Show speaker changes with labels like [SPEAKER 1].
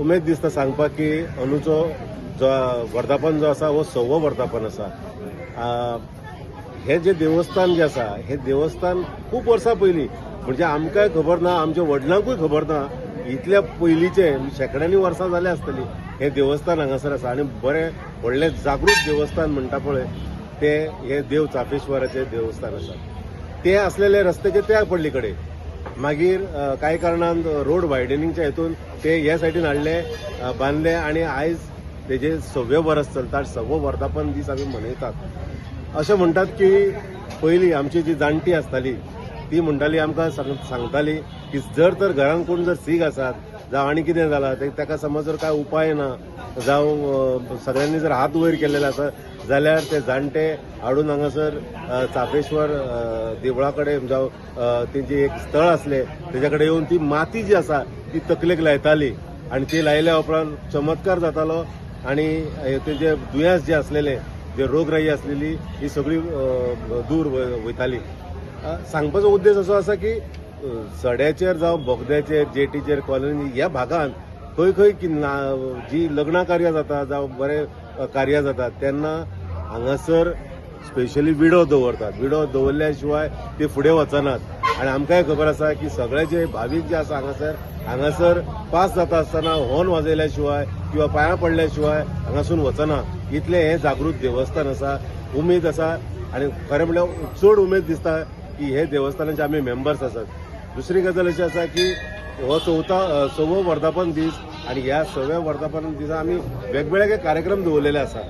[SPEAKER 1] उमेद दिसता सांगपाक की अंदूचो जो वर्धापन जो आसा वो 6वो वर्धापन आसा. हे जे देवस्थान जे आसा हे देवस्थान खूप वर्सां पयलीं म्हणजे आमकांय खबर ना, आमच्या वडिलांकूय खबर ना, इतल्या पयलींचे शेकड्यांनी वर्सां जाले आसतली हे देवस्थान हांगासर आसा. आनी बरें व्हडलें जागृत देवस्थान म्हणटा पळय ते हे देव चापेश्वराचे देवस्थान आसा. ते असलेले रस्त्याचे त्या पडली कडेन मागीर कांय कारणान रोड वायडनिंगच्या हेतून ते ह्या सायडीन हाडले, बांदले आनी आयज तेजे 6वें वर्स चलता. 6वो वर्धापन दीस आमी मनयतात. अशें म्हणटात की पयलीं आमची जी जाणटी आसताली ती म्हणटाली आमकां सांगताली की जर तर घरान कोण जर सीक आसात जावं आनी कितें जालां ताका समज जर काय उपाय ना जावं सगळ्यांनी जर हात वयर केलेले आसा जाल्यार ते जाणटे हाडून हांगासर चापेश्वर देवळा कडेन जावं तेंची एक स्थळ आसले तेच्या कडेन येवन ती माती जी आसा ती तकलेक लायताली आनी ती लायल्या उपरांत चमत्कार जातालो आनी तेजे दुयेंस जे आसलेले जे रोगराई आसलेली ही सगळी दूर वयताली. सांगपाचो उद्देश असो आसा की सड्याचेर जावं बोगद्याचेर जेटीचेर कॉलनी ह्या भागांत खंय खंय जी लग्न कार्य जाता जावं बरें कार्य जातात तेन्ना हांगासर स्पेशली विडो दवरतात. विडो दवरल्या शिवाय ते फुडें वचनात. आनी आमकांय खबर आसा की सगळे जे भावीक जे आसा हांगासर पास जाता आसतना हॉर्न वाजयल्या शिवाय किंवा पांयां पडल्या शिवाय हांगासून वचना. इतलें हें जागृत देवस्थान आसा. उमेद आसा आनी खरें म्हणल्यार चड उमेद दिसता की हे देवस्थानाचे आमी मेंबर्स आसात. दुसरी गजाल अशी आसा की हो 6वो वर्धापन दीस आनी ह्या 6व्या वर्धापन दिसा आमी वेगवेगळे कार्यक्रम दवरलेले आसा.